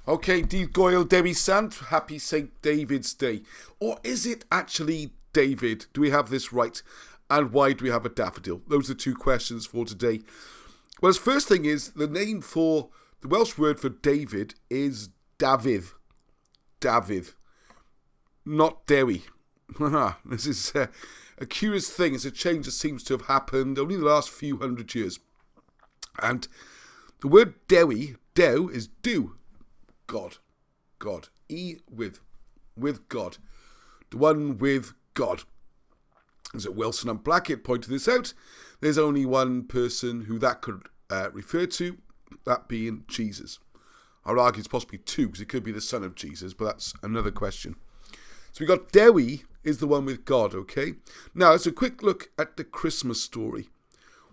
Okay, Dydd Gwyl Dewi Sant, happy St. David's Day. Or is it actually David? Do we have this right? And why do we have a daffodil? Those are two questions for today. Well, the first thing is, the name for, the Welsh word for David is Dafydd. Dafydd. Not Dewi. This is a curious thing. It's a change that seems to have happened only in the last few hundred years. And the word Dewi, Dew, is do. God. With God. The one with God. As at Wilson and Blackett pointed this out, there's only one person who that could refer to, that being Jesus. I would argue it's possibly two, because it could be the son of Jesus, but that's another question. So we got Dewi is the one with God, okay? Now, let's a quick look at the Christmas story.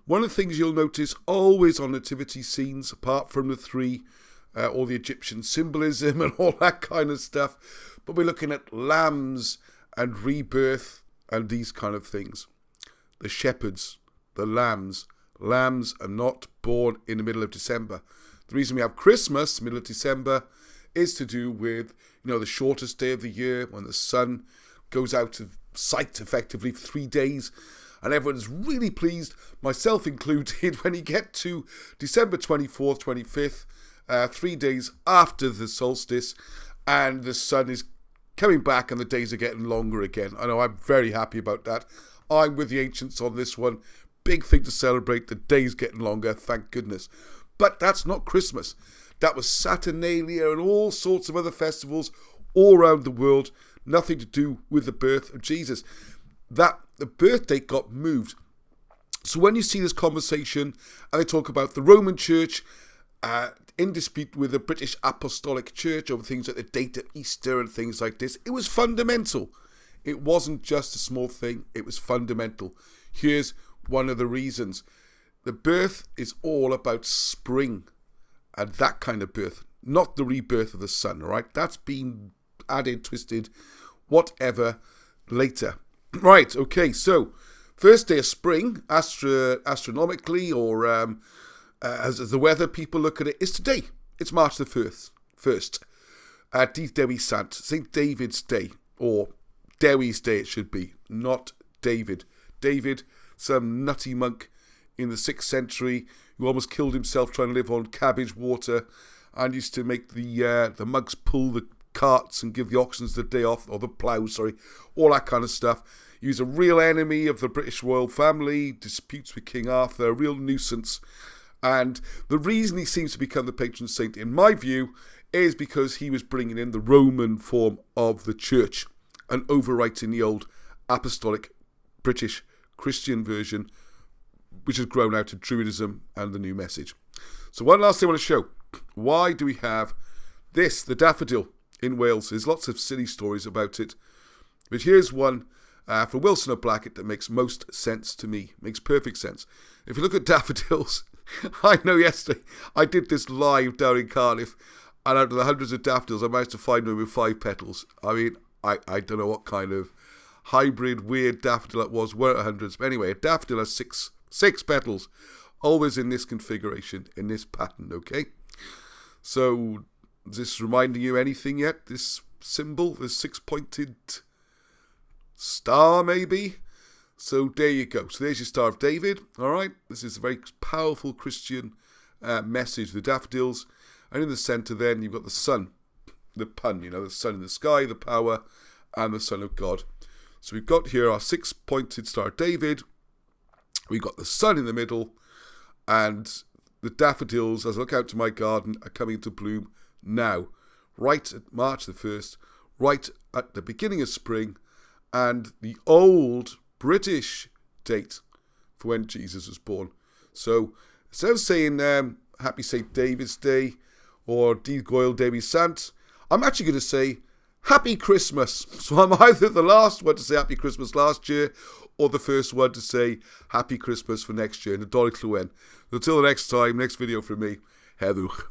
One of the things you'll notice always on nativity scenes, apart from the three, all the Egyptian symbolism and all that kind of stuff, but we're looking at lambs and rebirth and these kind of things. The shepherds, the lambs are not born in the middle of December. The reason we have Christmas, middle of December, is to do with, the shortest day of the year when the sun goes out of sight effectively for 3 days. And everyone's really pleased, myself included, when you get to December 24th, 25th, 3 days after the solstice, and the sun is coming back and the days are getting longer again. I know, I'm very happy about that. I'm with the ancients on this one. Big thing to celebrate, the days getting longer, thank goodness. But that's not Christmas. That was Saturnalia and all sorts of other festivals all around the world. Nothing to do with the birth of Jesus. The birth date got moved. So when you see this conversation and they talk about the Roman Church in dispute with the British Apostolic Church over things like the date of Easter and things like this, it was fundamental. It wasn't just a small thing, it was fundamental. Here's one of the reasons. The birth is all about spring and that kind of birth, not the rebirth of the sun, all right? That's been added, twisted, whatever, later. Right, okay, so first day of spring, astronomically, or as the weather people look at it, is today. It's March the 1st. Dydd Dewi Sant, St. David's Day, or Dewi's Day it should be, not David. David, some nutty monk in the 6th century who almost killed himself trying to live on cabbage water and used to make the monks pull the carts and give the oxen the day off, or the plough, all that kind of stuff. He was a real enemy of the British royal family, disputes with King Arthur, a real nuisance. And the reason he seems to become the patron saint, in my view, is because he was bringing in the Roman form of the church and overwriting the old apostolic British Christian version, which has grown out of Druidism and the new message. So one last thing I want to show. Why do we have this, the daffodil, in Wales? There's lots of silly stories about it. But here's one for Wilson or Blackett that makes most sense to me. Makes perfect sense. If you look at daffodils, I know yesterday I did this live down in Cardiff, and out of the hundreds of daffodils, I managed to find one with 5 petals. I mean, I don't know what kind of hybrid, weird daffodil it was. Weren't hundreds. But anyway, a daffodil has six petals, always in this configuration, in this pattern, okay? So, is this reminding you anything yet? This symbol, this 6-pointed star, maybe? So there you go. So there's your Star of David, all right? This is a very powerful Christian message, the daffodils. And in the centre then, you've got the sun, the pun, the sun in the sky, the power, and the Son of God. So we've got here our 6-pointed Star of David. We've got the sun in the middle, and the daffodils, as I look out to my garden, are coming to bloom now, right at March the 1st, right at the beginning of spring, and the old British date for when Jesus was born. So instead of saying Happy St. David's Day or Dydd Gwyl Dewi Sant, I'm actually going to say Happy Christmas. So I'm either the last one to say Happy Christmas last year or the first one to say Happy Christmas for next year. Until the next time, next video from me, Heddwch.